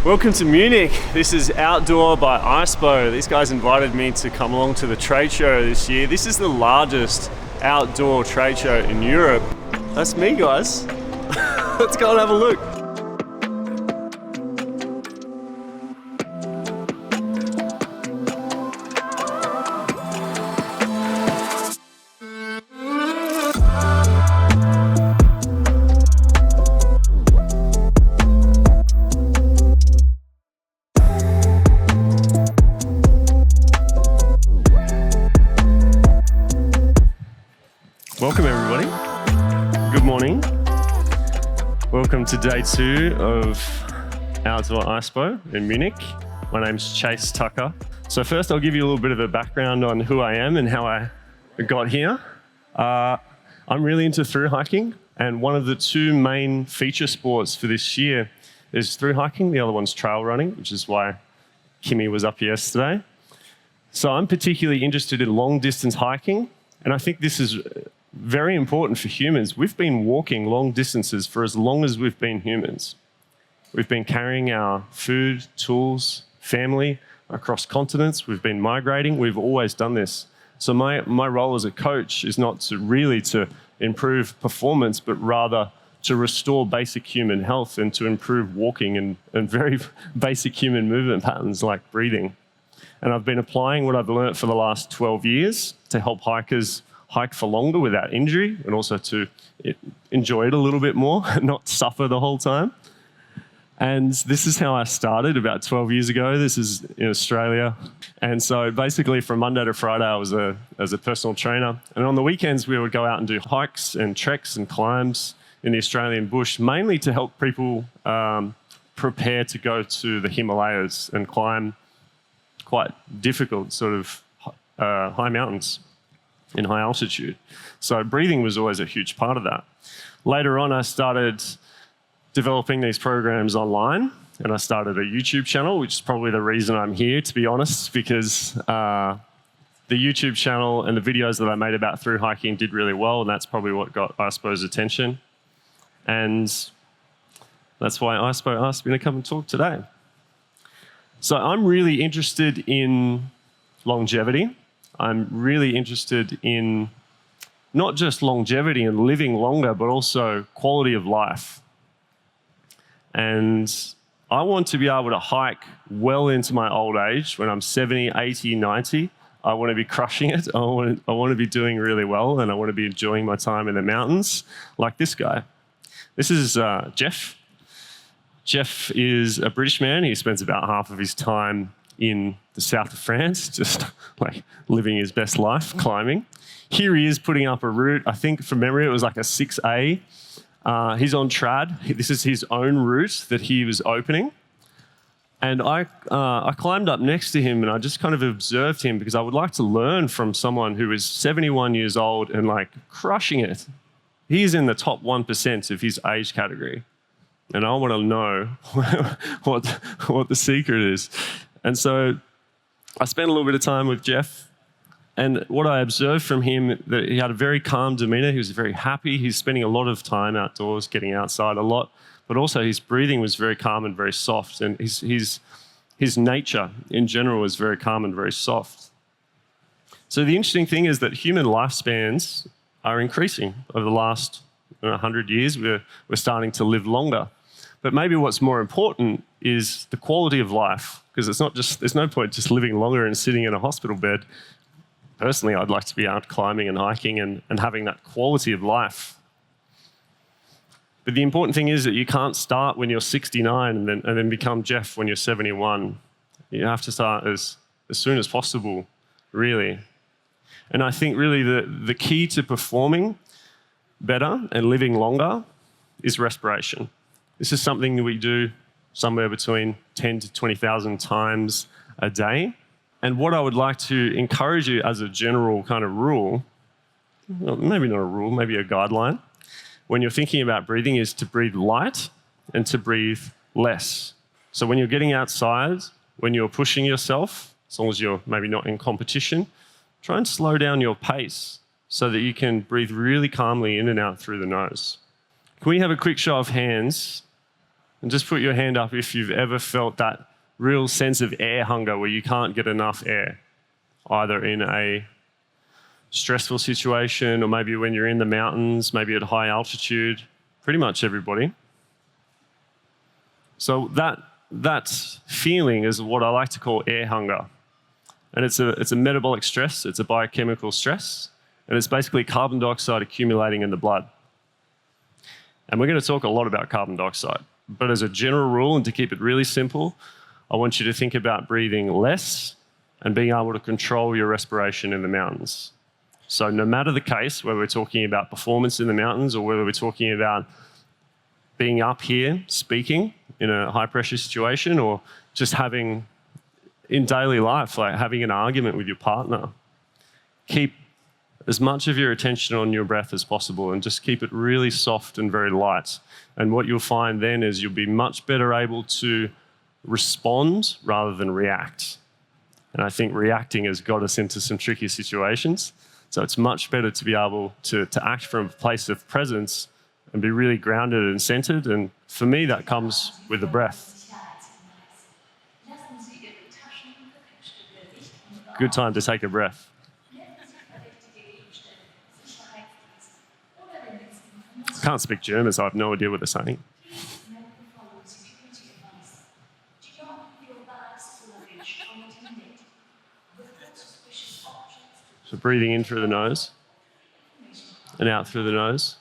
Welcome to Munich. This is Outdoor by ISPO. These guys invited me to come along to the trade show this year. This is the largest outdoor trade show in Europe. That's me, guys. Let's go and have a look. Welcome everybody. Good morning. Welcome to day 2 of Outdoor ISPO in Munich. My name's Chase Tucker. So first I'll give you a little bit of a background on who I am and how I got here. I'm really into thru hiking, and one of the 2 main feature sports for this year is thru hiking. The other one's trail running, which is why Kimmy was up yesterday. So I'm particularly interested in long distance hiking, and I think this is very important for humans. We've been walking long distances for as long as we've been humans. We've been carrying our food, tools, family across continents. We've been migrating. We've always done this. So my role as a coach is not to improve performance, but rather to restore basic human health and to improve walking and very basic human movement patterns like breathing. And I've been applying what I've learned for the last 12 years to help hikers hike for longer without injury, and also to enjoy it a little bit more, not suffer the whole time. And this is how I started about 12 years ago. This is in Australia. And so basically from Monday to Friday, I was as a personal trainer. And on the weekends, we would go out and do hikes and treks and climbs in the Australian bush, mainly to help people prepare to go to the Himalayas and climb quite difficult sort of high mountains in high altitude. So breathing was always a huge part of that. Later on, I started developing these programs online, and I started a YouTube channel, which is probably the reason I'm here, to be honest, because the YouTube channel and the videos that I made about thru hiking did really well, and that's probably what got ISPO's attention. And that's why ISPO asked me to come and talk today. So I'm really interested in longevity. I'm really interested in not just longevity and living longer, but also quality of life. And I want to be able to hike well into my old age. When I'm 70, 80, 90, I want to be crushing it. I want to be doing really well, and I want to be enjoying my time in the mountains like this guy. This is Jeff. Jeff is a British man. He spends about half of his time in the south of France, just like living his best life, climbing. Here he is putting up a route. I think from memory it was like a 6A. He's on trad. This is his own route that he was opening. And I climbed up next to him and I just kind of observed him because I would like to learn from someone who is 71 years old and like crushing it. He's in the top 1% of his age category. And I want to know what the secret is. And so I spent a little bit of time with Jeff, and what I observed from him, that he had a very calm demeanor. He was very happy. He's spending a lot of time outdoors, getting outside a lot, but also his breathing was very calm and very soft, and his nature in general was very calm and very soft. So the interesting thing is that human lifespans are increasing over the last 100 years. We're starting to live longer. But maybe what's more important is the quality of life, because there's no point just living longer and sitting in a hospital bed. Personally, I'd like to be out climbing and hiking and having that quality of life. But the important thing is that you can't start when you're 69 and then become Jeff when you're 71. You have to start as soon as possible, really. And I think really the key to performing better and living longer is respiration. This is something that we do somewhere between 10 to 20,000 times a day. And what I would like to encourage you as a general kind of rule, well, maybe not a rule, maybe a guideline, when you're thinking about breathing is to breathe light and to breathe less. So when you're getting outside, when you're pushing yourself, as long as you're maybe not in competition, try and slow down your pace so that you can breathe really calmly in and out through the nose. Can we have a quick show of hands And just put your hand up if you've ever felt that real sense of air hunger where you can't get enough air, either in a stressful situation or maybe when you're in the mountains, maybe at high altitude. Pretty much everybody. So that feeling is what I like to call air hunger. And it's a metabolic stress, it's a biochemical stress, and it's basically carbon dioxide accumulating in the blood. And we're going to talk a lot about carbon dioxide. But as a general rule, and to keep it really simple, I want you to think about breathing less and being able to control your respiration in the mountains. So no matter the case, whether we're talking about performance in the mountains or whether we're talking about being up here speaking in a high pressure situation or just having in daily life, like having an argument with your partner, keep as much of your attention on your breath as possible and just keep it really soft and very light. And what you'll find then is you'll be much better able to respond rather than react. And I think reacting has got us into some tricky situations. So it's much better to be able to act from a place of presence and be really grounded and centered. And for me, that comes with the breath. Good time to take a breath. I can't speak German, so I have no idea what they're saying. So breathing in through the nose and out through the nose.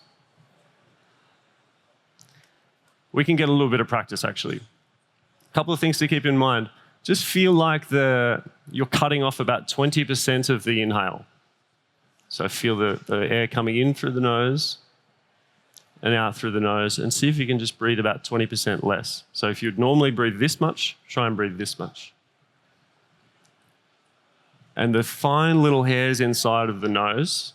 We can get a little bit of practice, actually. A couple of things to keep in mind. Just feel like you're cutting off about 20% of the inhale. So feel the air coming in through the nose and out through the nose, and see if you can just breathe about 20% less. So if you'd normally breathe this much, try and breathe this much. And the fine little hairs inside of the nose,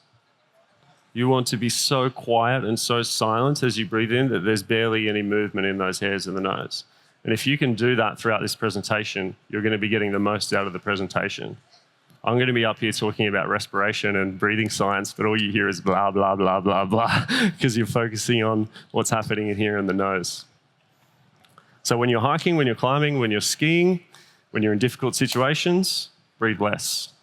you want to be so quiet and so silent as you breathe in that there's barely any movement in those hairs in the nose. And if you can do that throughout this presentation, you're going to be getting the most out of the presentation. I'm going to be up here talking about respiration and breathing science, but all you hear is blah, blah, blah, blah, blah, because you're focusing on what's happening in here in the nose. So when you're hiking, when you're climbing, when you're skiing, when you're in difficult situations, breathe less.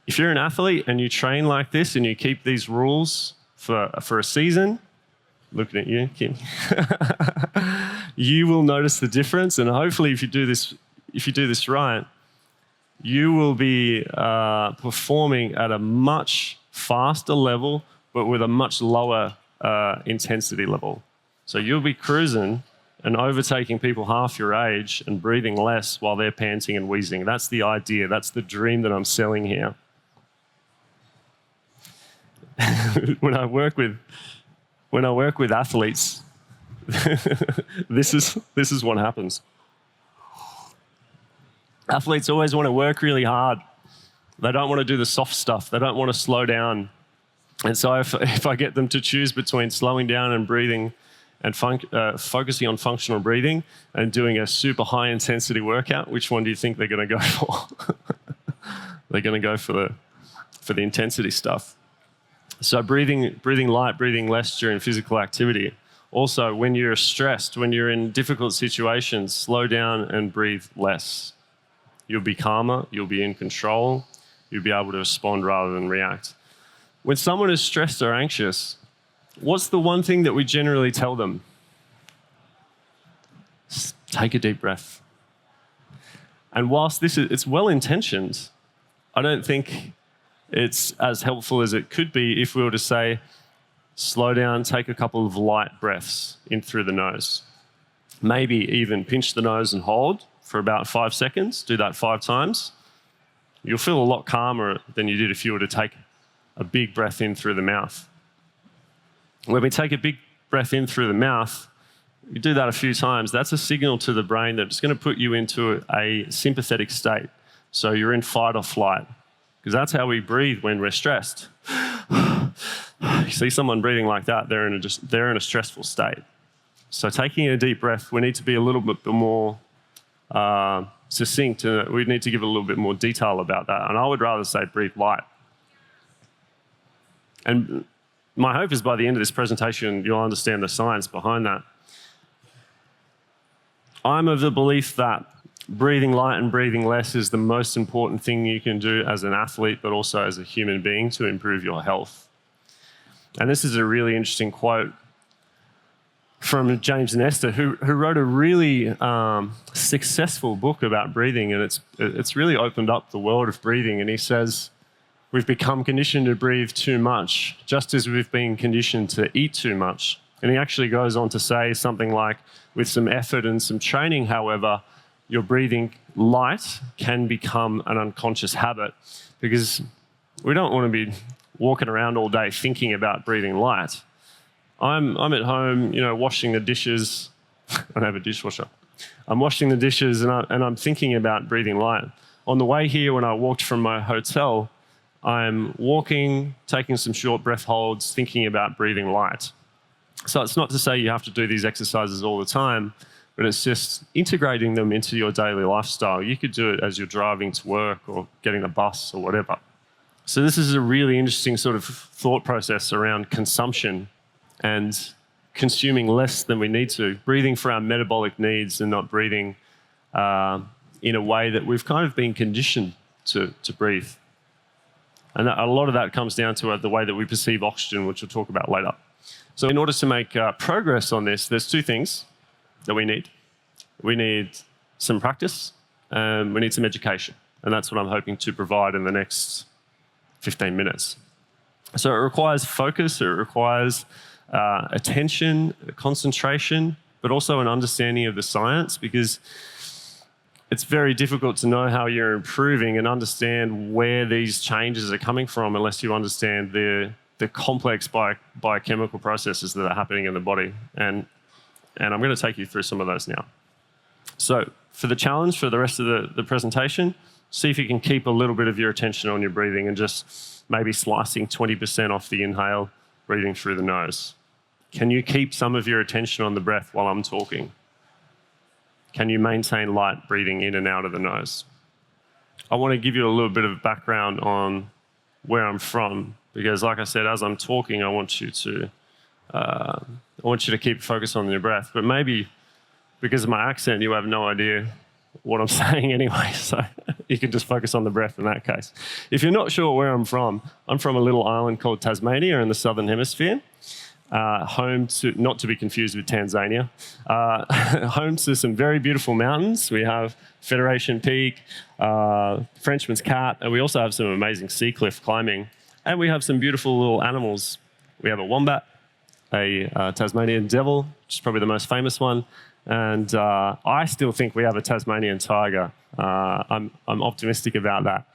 If you're an athlete and you train like this and you keep these rules for a season, looking at you, Kim, you will notice the difference. And hopefully if you do this right, you will be performing at a much faster level, but with a much lower intensity level. So you'll be cruising and overtaking people half your age and breathing less while they're panting and wheezing. That's the idea. That's the dream that I'm selling here. When I work with athletes, this is what happens. Athletes always want to work really hard. They don't want to do the soft stuff. They don't want to slow down. And so if I get them to choose between slowing down and breathing and focusing on functional breathing and doing a super high intensity workout, which one do you think they're going to go for? They're going to go for the intensity stuff. So breathing light, breathing less during physical activity. Also, when you're stressed, when you're in difficult situations, slow down and breathe less. You'll be calmer, you'll be in control, you'll be able to respond rather than react. When someone is stressed or anxious, what's the one thing that we generally tell them? Take a deep breath. And whilst it's well-intentioned, I don't think it's as helpful as it could be if we were to say, slow down, take a couple of light breaths in through the nose. Maybe even pinch the nose and hold for about 5 seconds. Do that 5 times. You'll feel a lot calmer than you did if you were to take a big breath in through the mouth. When we take a big breath in through the mouth, you do that a few times, that's a signal to the brain that it's going to put you into a sympathetic state. So you're in fight or flight, because that's how we breathe when we're stressed. You see someone breathing like that, they're in a stressful state. So taking a deep breath, we need to be a little bit more succinct. We need to give a little bit more detail about that. And I would rather say breathe light. And my hope is by the end of this presentation, you'll understand the science behind that. I'm of the belief that breathing light and breathing less is the most important thing you can do as an athlete, but also as a human being to improve your health. And this is a really interesting quote from James Nestor, who wrote a really successful book about breathing, and it's really opened up the world of breathing. And he says, we've become conditioned to breathe too much, just as we've been conditioned to eat too much. And he actually goes on to say something like, with some effort and some training, however, your breathing light can become an unconscious habit, because we don't want to be walking around all day thinking about breathing light. I'm at home, washing the dishes. I don't have a dishwasher. I'm washing the dishes and I'm thinking about breathing light. On the way here, when I walked from my hotel, I'm walking, taking some short breath holds, thinking about breathing light. So it's not to say you have to do these exercises all the time, but it's just integrating them into your daily lifestyle. You could do it as you're driving to work or getting a bus or whatever. So this is a really interesting sort of thought process around consumption and consuming less than we need to, breathing for our metabolic needs and not breathing in a way that we've kind of been conditioned to breathe. And a lot of that comes down to the way that we perceive oxygen, which we'll talk about later. So in order to make progress on this, there's two things that we need. We need some practice and we need some education. And that's what I'm hoping to provide in the next 15 minutes. So it requires focus, it requires attention, concentration, but also an understanding of the science, because it's very difficult to know how you're improving and understand where these changes are coming from unless you understand the complex biochemical processes that are happening in the body. And I'm going to take you through some of those now. So for the challenge for the rest of the presentation, see if you can keep a little bit of your attention on your breathing and just maybe slicing 20% off the inhale, breathing through the nose. Can you keep some of your attention on the breath while I'm talking? Can you maintain light breathing in and out of the nose? I want to give you a little bit of background on where I'm from, because like I said, as I'm talking, I want you to keep focus on your breath. But maybe because of my accent, you have no idea what I'm saying anyway, so you can just focus on the breath in that case. If you're not sure where I'm from a little island called Tasmania in the southern hemisphere. Home to, not to be confused with Tanzania, home to some very beautiful mountains. We have Federation Peak, Frenchman's Cap, and we also have some amazing sea cliff climbing. And we have some beautiful little animals. We have a wombat, a Tasmanian devil, which is probably the most famous one. And I still think we have a Tasmanian tiger. I'm optimistic about that.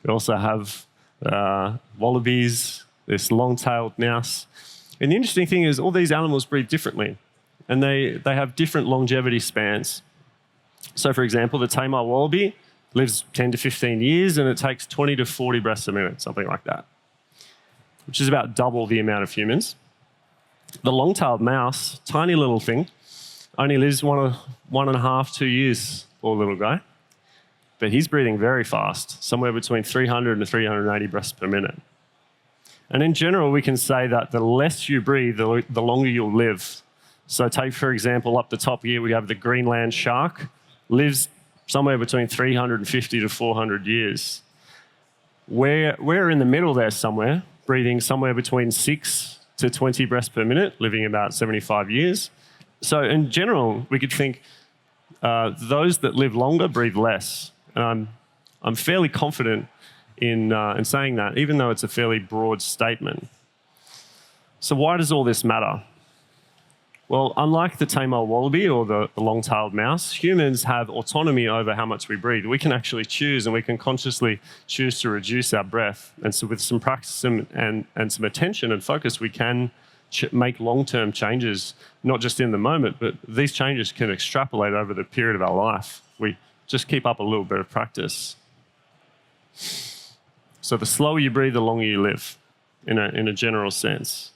We also have wallabies, this long-tailed mouse. And the interesting thing is all these animals breathe differently, and they have different longevity spans. So for example, the Tamar wallaby lives 10 to 15 years, and it takes 20 to 40 breaths a minute, something like that, which is about double the amount of humans. The long-tailed mouse, tiny little thing, only lives 1.5, 2 years, poor little guy. But he's breathing very fast, somewhere between 300 and 380 breaths per minute. And in general, we can say that the less you breathe, the longer you'll live. So take, for example, up the top here, we have the Greenland shark, lives somewhere between 350 to 400 years. We're in the middle there somewhere, breathing somewhere between 6 to 20 breaths per minute, living about 75 years. So in general, we could think those that live longer breathe less. And I'm fairly confident in saying that, even though it's a fairly broad statement. So why does all this matter? Well, unlike the Tamar wallaby or the long-tailed mouse, humans have autonomy over how much we breathe. We can actually choose, and we can consciously choose to reduce our breath. And so with some practice and some attention and focus, we can make long-term changes, not just in the moment, but these changes can extrapolate over the period of our life. We just keep up a little bit of practice. So the slower you breathe, the longer you live, in a general sense.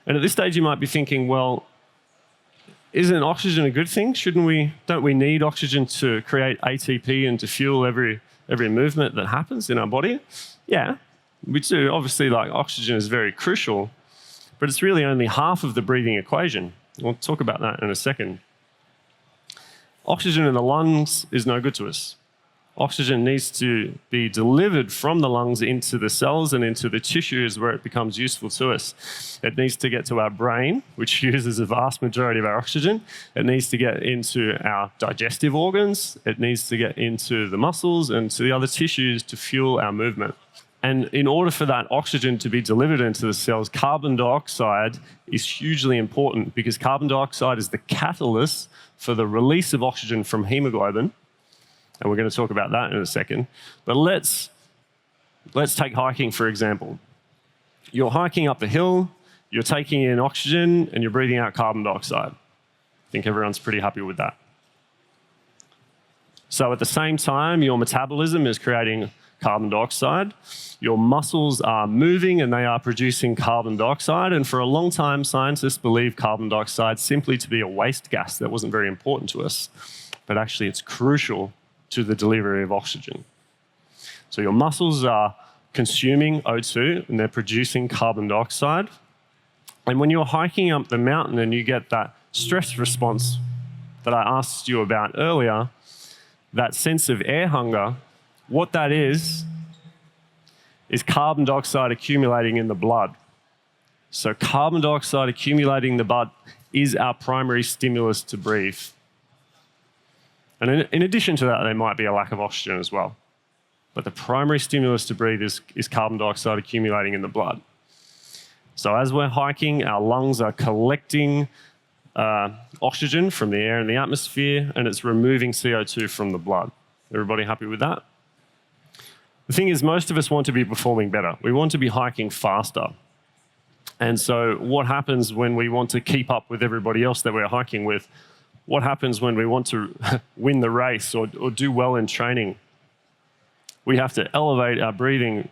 And at this stage, you might be thinking, well, isn't oxygen a good thing? Don't we need oxygen to create ATP and to fuel every movement that happens in our body? Yeah, we do. Obviously, oxygen is very crucial, but it's really only half of the breathing equation. We'll talk about that in a second. Oxygen in the lungs is no good to us. Oxygen needs to be delivered from the lungs into the cells and into the tissues where it becomes useful to us. It needs to get to our brain, which uses a vast majority of our oxygen. It needs to get into our digestive organs. It needs to get into the muscles and to the other tissues to fuel our movement. And in order for that oxygen to be delivered into the cells, carbon dioxide is hugely important because carbon dioxide is the catalyst for the release of oxygen from hemoglobin. And we're going to talk about that in a second. But let's take hiking, for example. You're hiking up the hill, you're taking in oxygen, and you're breathing out carbon dioxide. I think everyone's pretty happy with that. So at the same time, your metabolism is creating carbon dioxide. Your muscles are moving and they are producing carbon dioxide. And for a long time, scientists believed carbon dioxide simply to be a waste gas that wasn't very important to us. But actually, it's crucial to the delivery of oxygen. So your muscles are consuming O2 and they're producing carbon dioxide. And when you're hiking up the mountain and you get that stress response that I asked you about earlier, that sense of air hunger, what that is carbon dioxide accumulating in the blood. So carbon dioxide accumulating in the blood is our primary stimulus to breathe. And in addition to that, there might be a lack of oxygen as well. But the primary stimulus to breathe is carbon dioxide accumulating in the blood. So as we're hiking, our lungs are collecting oxygen from the air in the atmosphere, and it's removing CO2 from the blood. Everybody happy with that? The thing is, most of us want to be performing better. We want to be hiking faster. And so what happens when we want to keep up with everybody else that we're hiking with? What happens when we want to win the race or do well in training? We have to elevate our breathing,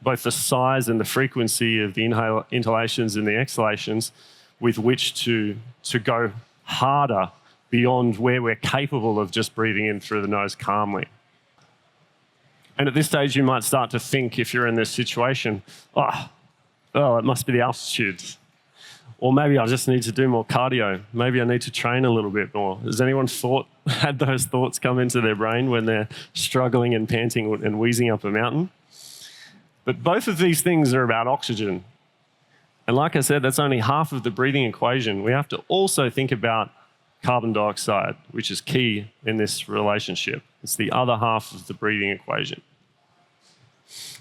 both the size and the frequency of the inhalations and the exhalations, with which to go harder beyond where we're capable of just breathing in through the nose calmly. And at this stage, you might start to think, if you're in this situation, oh, it must be the altitude. Or maybe I just need to do more cardio. Maybe I need to train a little bit more. Has anyone had those thoughts come into their brain when they're struggling and panting and wheezing up a mountain? But both of these things are about oxygen. And like I said, that's only half of the breathing equation. We have to also think about carbon dioxide, which is key in this relationship. It's the other half of the breathing equation.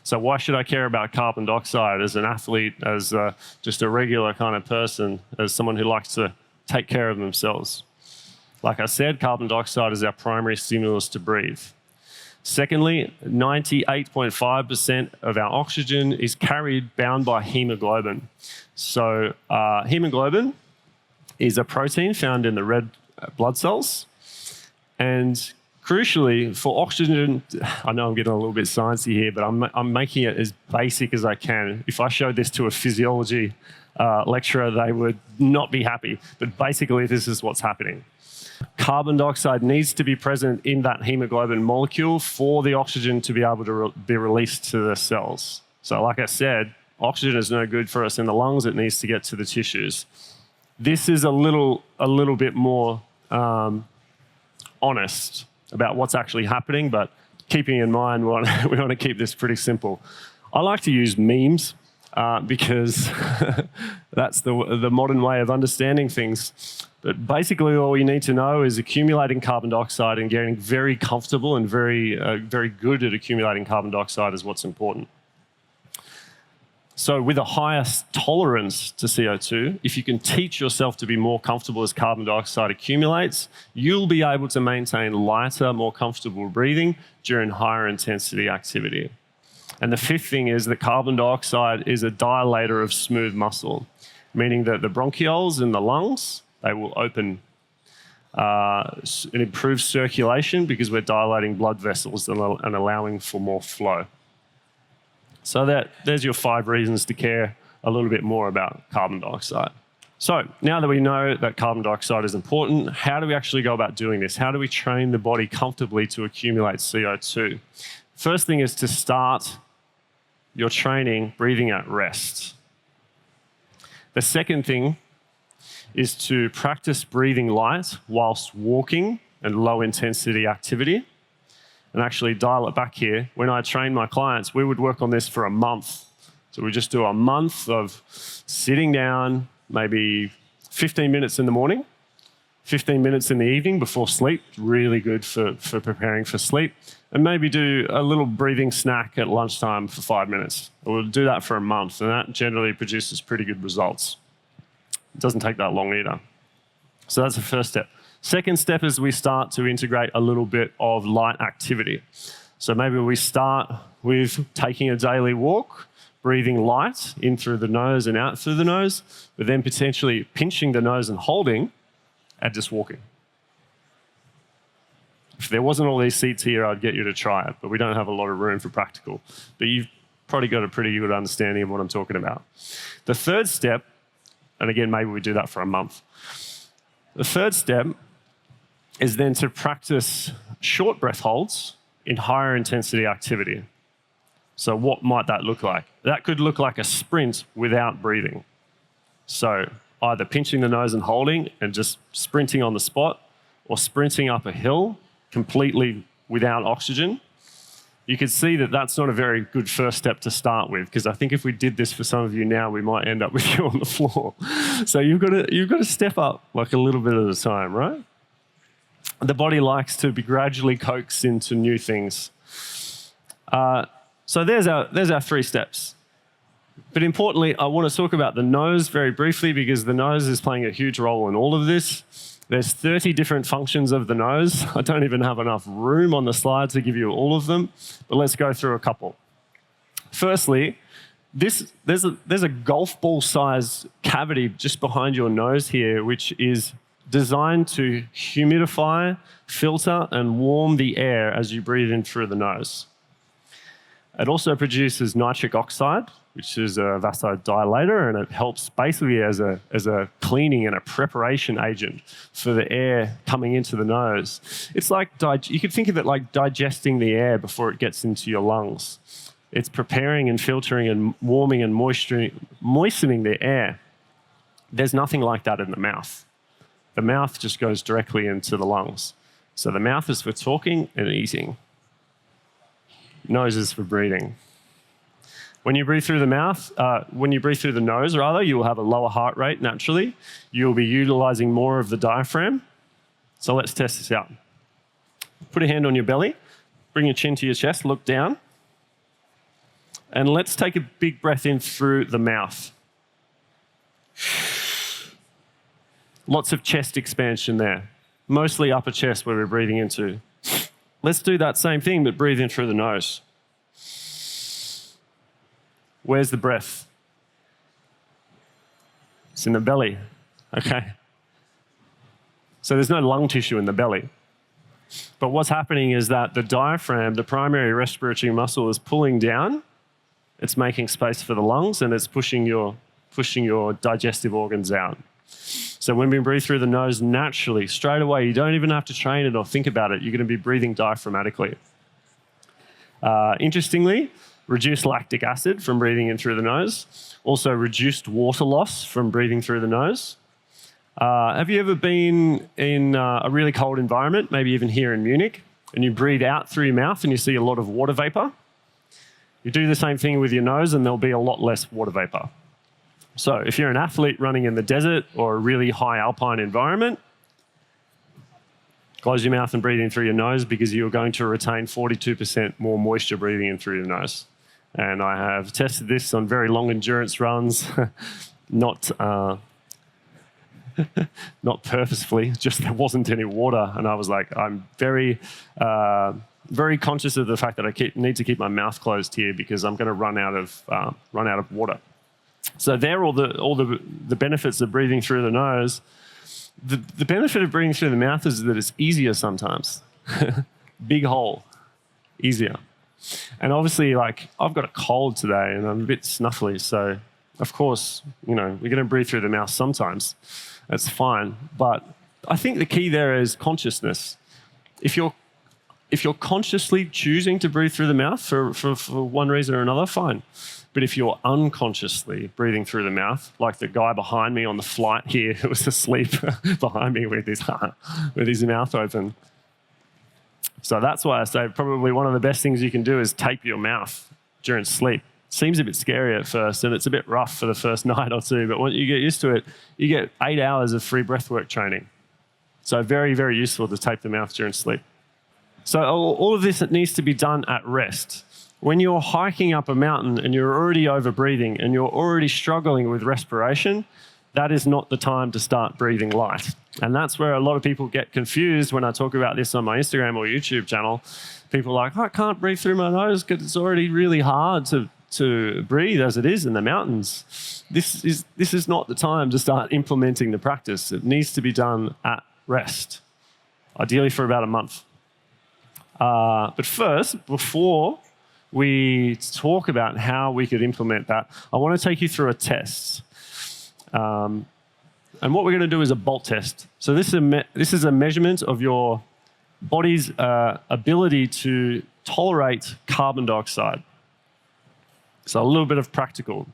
So why should I care about carbon dioxide as an athlete, as just a regular kind of person, as someone who likes to take care of themselves? Like I said, carbon dioxide is our primary stimulus to breathe. Secondly, 98.5% of our oxygen is carried bound by hemoglobin. So hemoglobin is a protein found in the red blood cells. And crucially, for oxygen, I know I'm getting a little bit sciencey here, but I'm making it as basic as I can. If I showed this to a physiology lecturer, they would not be happy. But basically, this is what's happening. Carbon dioxide needs to be present in that hemoglobin molecule for the oxygen to be able to be released to the cells. So like I said, oxygen is no good for us in the lungs. It needs to get to the tissues. This is a little bit more honest about what's actually happening, but keeping in mind, we want to keep this pretty simple. I like to use memes because that's the modern way of understanding things. But basically, all you need to know is accumulating carbon dioxide and getting very comfortable and very good at accumulating carbon dioxide is what's important. So with a higher tolerance to CO2, if you can teach yourself to be more comfortable as carbon dioxide accumulates, you'll be able to maintain lighter, more comfortable breathing during higher intensity activity. And the fifth thing is that carbon dioxide is a dilator of smooth muscle, meaning that the bronchioles in the lungs, they will open and improve circulation because we're dilating blood vessels and allowing for more flow. So there's your 5 reasons to care a little bit more about carbon dioxide. So now that we know that carbon dioxide is important, how do we actually go about doing this? How do we train the body comfortably to accumulate CO2? First thing is to start your training breathing at rest. The second thing is to practice breathing light whilst walking and low intensity activity. And actually dial it back here. When I train my clients, we would work on this for a month. So we just do a month of sitting down, maybe 15 minutes in the morning, 15 minutes in the evening before sleep, really good for preparing for sleep. And maybe do a little breathing snack at lunchtime for 5 minutes. We'll do that for a month, and that generally produces pretty good results. It doesn't take that long either. So that's the first step. Second step is we start to integrate a little bit of light activity. So maybe we start with taking a daily walk, breathing light in through the nose and out through the nose, but then potentially pinching the nose and holding and just walking. If there wasn't all these seats here, I'd get you to try it, but we don't have a lot of room for practical. But you've probably got a pretty good understanding of what I'm talking about. The third step, and again, maybe we do that for a month. The third step is then to practice short breath holds in higher intensity activity. So what might that look like? That could look like a sprint without breathing. So either pinching the nose and holding and just sprinting on the spot, or sprinting up a hill completely without oxygen. You can see that that's not a very good first step to start with, because I think if we did this for some of you now, we might end up with you on the floor. So you've got to step up like a little bit at a time, right? The body likes to be gradually coaxed into new things. So there's our 3 steps. But importantly, I want to talk about the nose very briefly, because the nose is playing a huge role in all of this. There's 30 different functions of the nose. I don't even have enough room on the slide to give you all of them, but let's go through a couple. Firstly, there's a golf ball size cavity just behind your nose here, which is designed to humidify, filter, and warm the air as you breathe in through the nose. It also produces nitric oxide, which is a vasodilator, and it helps basically as a cleaning and a preparation agent for the air coming into the nose. It's like, you could think of it like digesting the air before it gets into your lungs. It's preparing and filtering and warming and moistening the air. There's nothing like that in the mouth. The mouth just goes directly into the lungs. So the mouth is for talking and eating. Nose is for breathing. When you breathe through the mouth, when you breathe through the nose, rather, you will have a lower heart rate naturally. You'll be utilizing more of the diaphragm. So let's test this out. Put a hand on your belly, bring your chin to your chest, look down, and let's take a big breath in through the mouth. Lots of chest expansion there, mostly upper chest where we're breathing into. Let's do that same thing, but breathe in through the nose. Where's the breath? It's in the belly. Okay. So there's no lung tissue in the belly. But what's happening is that the diaphragm, the primary respiratory muscle, is pulling down. It's making space for the lungs, and it's pushing your digestive organs out. So when we breathe through the nose naturally, straight away, you don't even have to train it or think about it. You're going to be breathing diaphragmatically. Interestingly, reduced lactic acid from breathing in through the nose. Also reduced water loss from breathing through the nose. Have you ever been in a really cold environment, maybe even here in Munich, and you breathe out through your mouth and you see a lot of water vapor? You do the same thing with your nose and there'll be a lot less water vapor. So if you're an athlete running in the desert or a really high alpine environment, close your mouth and breathe in through your nose, because you're going to retain 42% more moisture breathing in through your nose. And I have tested this on very long endurance runs, not purposefully, just there wasn't any water. And I was like, I'm very conscious of the fact that I need to keep my mouth closed here, because I'm going to run out of water. So there are all the benefits of breathing through the nose. The benefit of breathing through the mouth is that it's easier sometimes. Big hole, easier. And obviously, like, I've got a cold today and I'm a bit snuffly, so of course, we're going to breathe through the mouth sometimes. That's fine. But I think the key there is consciousness. If you're consciously choosing to breathe through the mouth for one reason or another, fine. But if you're unconsciously breathing through the mouth, like the guy behind me on the flight here who was asleep behind me with his mouth open. So that's why I say probably one of the best things you can do is tape your mouth during sleep. Seems a bit scary at first, and it's a bit rough for the first night or two, but once you get used to it, you get 8 hours of free breathwork training. So very, very useful to tape the mouth during sleep. So all of this needs to be done at rest. When you're hiking up a mountain and you're already over-breathing and you're already struggling with respiration, that is not the time to start breathing light. And that's where a lot of people get confused when I talk about this on my Instagram or YouTube channel. People are like, oh, I can't breathe through my nose because it's already really hard to breathe as it is in the mountains. This is not the time to start implementing the practice. It needs to be done at rest, ideally for about a month. But first, before we talk about how we could implement that, I want to take you through a test. And what we're going to do is a BOLT test. So this is a measurement of your body's ability to tolerate carbon dioxide. So a little bit of practical.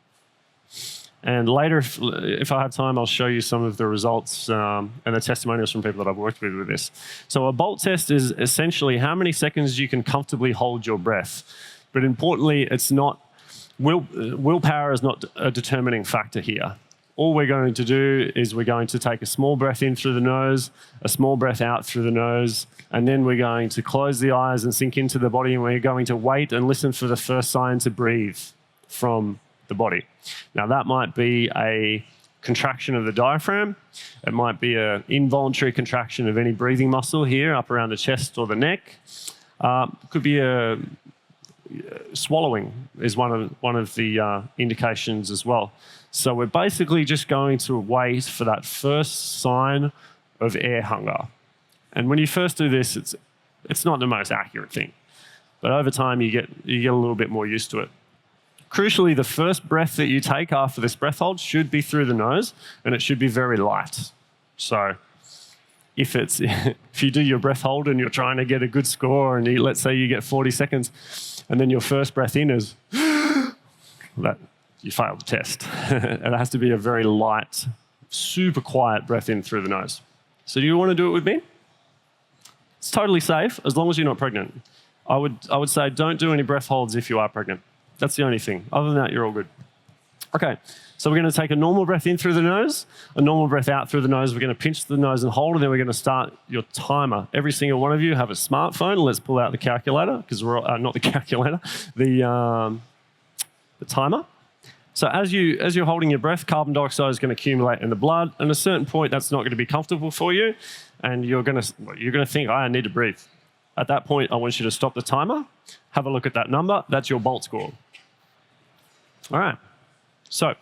And later, if I have time, I'll show you some of the results and the testimonials from people that I've worked with this. So a BOLT test is essentially how many seconds you can comfortably hold your breath. But importantly, it's not willpower is not a determining factor here. All we're going to do is we're going to take a small breath in through the nose, a small breath out through the nose, and then we're going to close the eyes and sink into the body, and we're going to wait and listen for the first sign to breathe from the body. Now, that might be a contraction of the diaphragm. It might be an involuntary contraction of any breathing muscle here up around the chest or the neck. Could be a swallowing is one of the indications as well. So we're basically just going to wait for that first sign of air hunger. And when you first do this, it's not the most accurate thing. But over time, you get a little bit more used to it. Crucially, the first breath that you take after this breath hold should be through the nose, and it should be very light. So if you do your breath hold and you're trying to get a good score, and let's say you get 40 seconds, and then your first breath in is that, you failed the test. It has to be a very light, super quiet breath in through the nose. So do you want to do it with me? It's totally safe as long as you're not pregnant. I would say don't do any breath holds if you are pregnant. That's the only thing. Other than that, you're all good. Okay, so we're going to take a normal breath in through the nose, a normal breath out through the nose. We're going to pinch the nose and hold, and then we're going to start your timer. Every single one of you have a smartphone. Let's pull out the calculator, because we're not the calculator, the timer. So as you're holding your breath, carbon dioxide is going to accumulate in the blood. At a certain point, that's not going to be comfortable for you, and you're going to think, I need to breathe. At that point, I want you to stop the timer, have a look at that number. That's your BOLT score. All right. So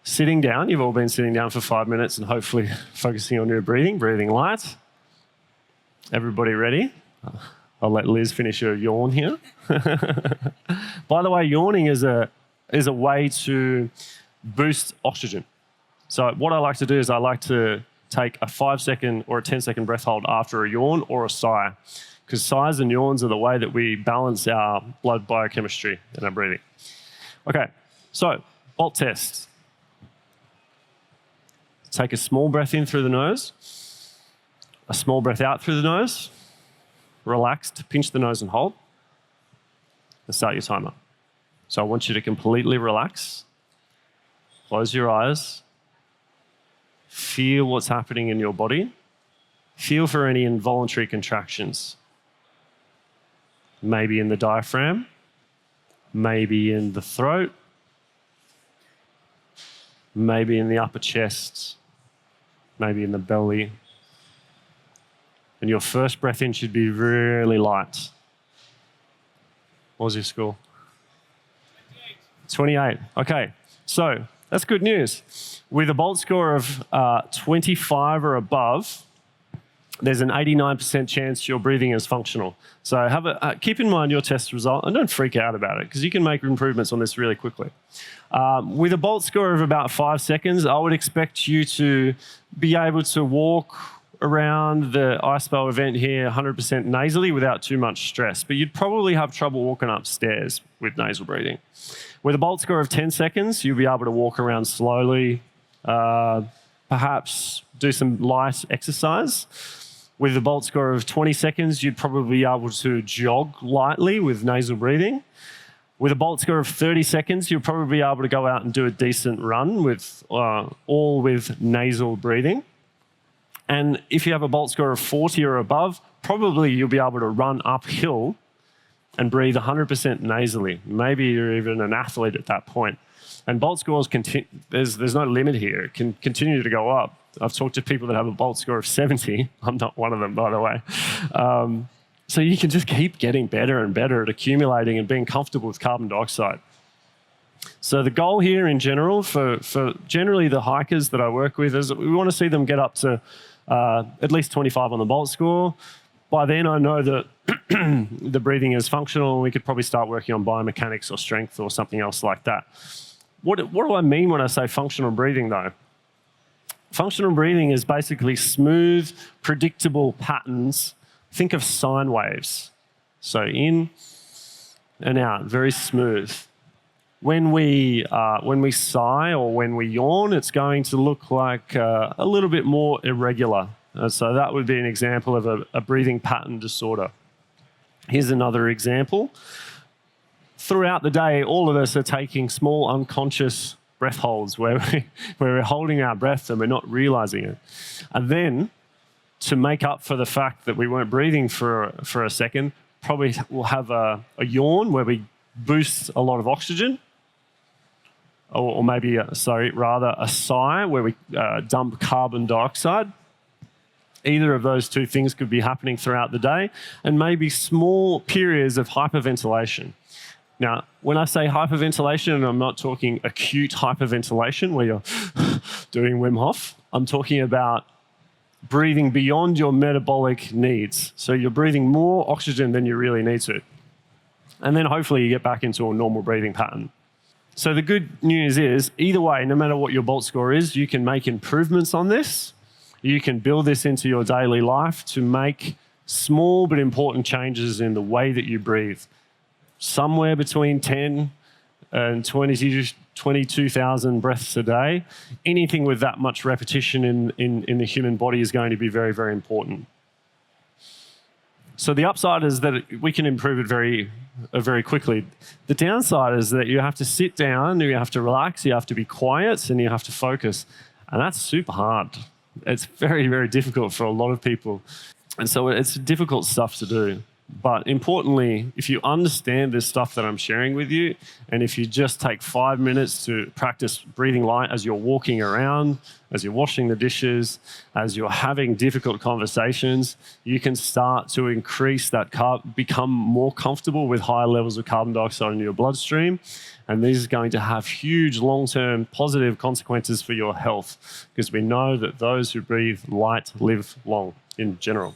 sitting down, you've all been sitting down for 5 minutes and hopefully focusing on your breathing light. Everybody ready? I'll let Liz finish her yawn here. By the way, yawning is a way to boost oxygen. So what I like to do is I like to take a 5-second or a 10-second breath hold after a yawn or a sigh, because sighs and yawns are the way that we balance our blood biochemistry and our breathing. Okay, so BOLT test. Take a small breath in through the nose, a small breath out through the nose, relaxed, pinch the nose and hold, and start your timer. So I want you to completely relax, close your eyes, feel what's happening in your body, feel for any involuntary contractions. Maybe in the diaphragm, maybe in the throat, maybe in the upper chest, maybe in the belly. And your first breath in should be really light. What was your score? 28. Okay, so that's good news. With a BOLT score of 25 or above, there's an 89% chance your breathing is functional. So keep in mind your test result, and don't freak out about it, because you can make improvements on this really quickly. With a BOLT score of about 5 seconds, I would expect you to be able to walk around the iceberg event here 100% nasally without too much stress, but you'd probably have trouble walking upstairs with nasal breathing. With a BOLT score of 10 seconds, you'll be able to walk around slowly, perhaps do some light exercise. With a BOLT score of 20 seconds, you'd probably be able to jog lightly with nasal breathing. With a BOLT score of 30 seconds, you'll probably be able to go out and do a decent run with all with nasal breathing. And if you have a BOLT score of 40 or above, probably you'll be able to run uphill and breathe 100% nasally. Maybe you're even an athlete at that point. And BOLT scores, there's no limit here. It can continue to go up. I've talked to people that have a BOLT score of 70. I'm not one of them, by the way. So you can just keep getting better and better at accumulating and being comfortable with carbon dioxide. So the goal here in general for generally the hikers that I work with is that we want to see them get up to at least 25 on the BOLT score. By then I know that the breathing is functional and we could probably start working on biomechanics or strength or something else like that. What do I mean when I say functional breathing though? Functional breathing is basically smooth, predictable patterns. Think of sine waves. So in and out, very smooth. When we sigh or when we yawn, it's going to look like a little bit more irregular. So that would be an example of a breathing pattern disorder. Here's another example. Throughout the day, all of us are taking small unconscious breath holds where we're holding our breath and we're not realizing it. And then, to make up for the fact that we weren't breathing for a second, probably we'll have a yawn where we boost a lot of oxygen, or maybe, rather a sigh where we dump carbon dioxide. Either of those two things could be happening throughout the day, and maybe small periods of hyperventilation. Now, when I say hyperventilation, I'm not talking acute hyperventilation where you're doing Wim Hof. I'm talking about breathing beyond your metabolic needs. So you're breathing more oxygen than you really need to. And then hopefully you get back into a normal breathing pattern. So the good news is, either way, no matter what your BOLT score is, you can make improvements on this. You can build this into your daily life to make small but important changes in the way that you breathe. Somewhere between 10 and 22,000 breaths a day. Anything with that much repetition in the human body is going to be very, very important. So the upside is that we can improve it very, very quickly. The downside is that you have to sit down, you have to relax, you have to be quiet, and you have to focus. And that's super hard. It's very, very difficult for a lot of people. And so it's difficult stuff to do. But importantly, if you understand this stuff that I'm sharing with you, and if you just take 5 minutes to practice breathing light as you're walking around, as you're washing the dishes, as you're having difficult conversations, you can start to increase that become more comfortable with higher levels of carbon dioxide in your bloodstream. And this is going to have huge long-term positive consequences for your health, because we know that those who breathe light live long in general.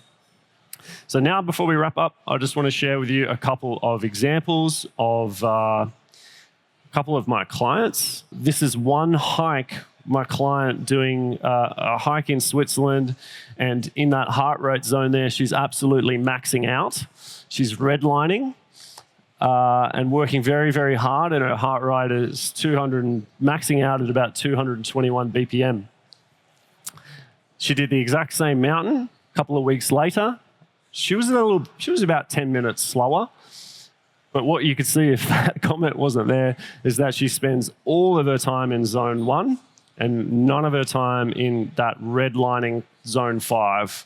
So now, before we wrap up, I just want to share with you a couple of examples of a couple of my clients. This is one hike, my client doing a hike in Switzerland, and in that heart rate zone there, she's absolutely maxing out. She's redlining and working very, very hard, and her heart rate is maxing out at about 221 BPM. She did the exact same mountain a couple of weeks later. She was about 10 minutes slower, but what you could see if that comment wasn't there is that she spends all of her time in zone 1 and none of her time in that redlining zone 5.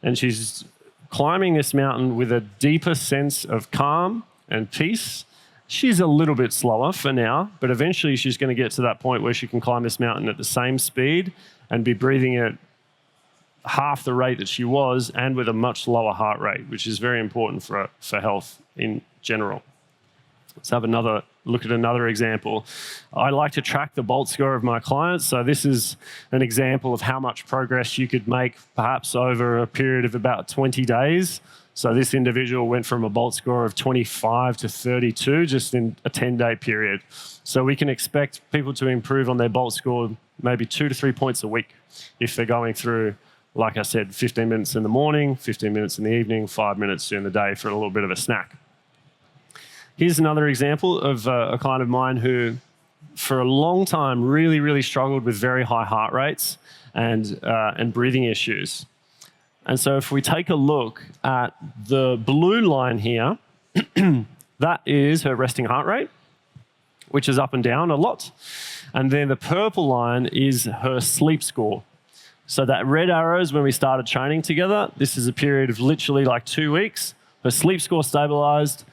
And she's climbing this mountain with a deeper sense of calm and peace. She's a little bit slower for now, but eventually she's going to get to that point where she can climb this mountain at the same speed and be breathing at half the rate that she was, and with a much lower heart rate, which is very important for health in general. Let's have another look at another example. I like to track the BOLT score of my clients. So this is an example of how much progress you could make perhaps over a period of about 20 days. So this individual went from a BOLT score of 25 to 32 just in a 10-day period. So we can expect people to improve on their BOLT score maybe 2 to 3 points a week if they're going through Like I said, 15 minutes in the morning, 15 minutes in the evening, 5 minutes during the day for a little bit of a snack. Here's another example of a client of mine who, for a long time, really struggled with very high heart rates and breathing issues. And so if we take a look at the blue line here, that is her resting heart rate, which is up and down a lot. And then the purple line is her sleep score. So that red arrow is when we started training together. This is a period of literally like 2 weeks. Her sleep score stabilized,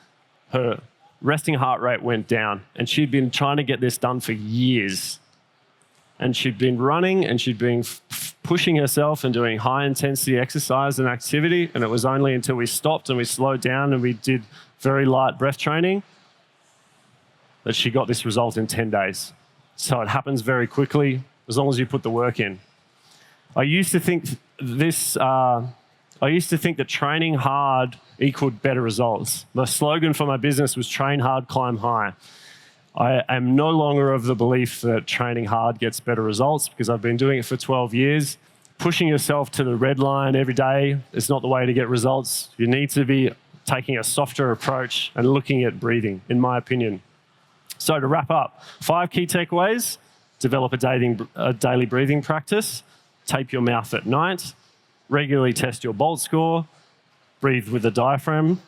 her resting heart rate went down, and she'd been trying to get this done for years. And she'd been running and she'd been pushing herself and doing high intensity exercise and activity. And it was only until we stopped and we slowed down and we did very light breath training that she got this result in 10 days. So it happens very quickly as long as you put the work in. I used to think that training hard equaled better results. The slogan for my business was train hard, climb high. I am no longer of the belief that training hard gets better results because I've been doing it for 12 years. Pushing yourself to the red line every day is not the way to get results. You need to be taking a softer approach and looking at breathing, in my opinion. So to wrap up, 5 key takeaways: develop a daily breathing practice, tape your mouth at night, regularly test your BOLT score, breathe with the diaphragm,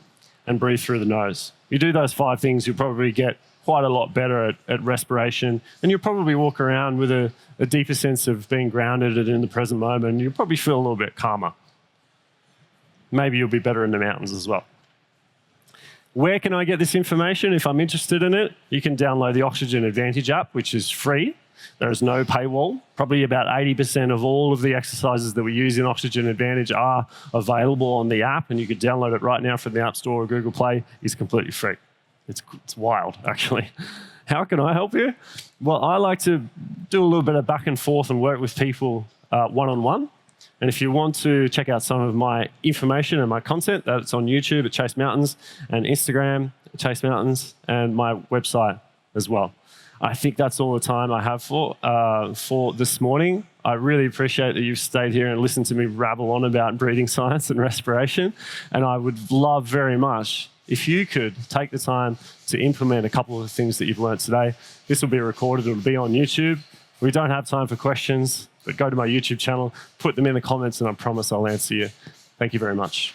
and breathe through the nose. You do those 5 things, you'll probably get quite a lot better at respiration, and you'll probably walk around with a deeper sense of being grounded and in the present moment, and you'll probably feel a little bit calmer. Maybe you'll be better in the mountains as well. Where can I get this information if I'm interested in it? You can download the Oxygen Advantage app, which is free. There is no paywall. Probably about 80% of all of the exercises that we use in Oxygen Advantage are available on the app, and you can download it right now from the App Store or Google Play. It's completely free. It's wild, actually. How can I help you? Well, I like to do a little bit of back and forth and work with people one-on-one. And if you want to check out some of my information and my content, that's on YouTube at Chase Mountains, and Instagram at Chase Mountains, and my website as well. I think that's all the time I have for this morning. I really appreciate that you've stayed here and listened to me rabble on about breathing science and respiration. And I would love very much if you could take the time to implement a couple of the things that you've learned today. This will be recorded, it'll be on YouTube. We don't have time for questions, but go to my YouTube channel, put them in the comments, and I promise I'll answer you. Thank you very much.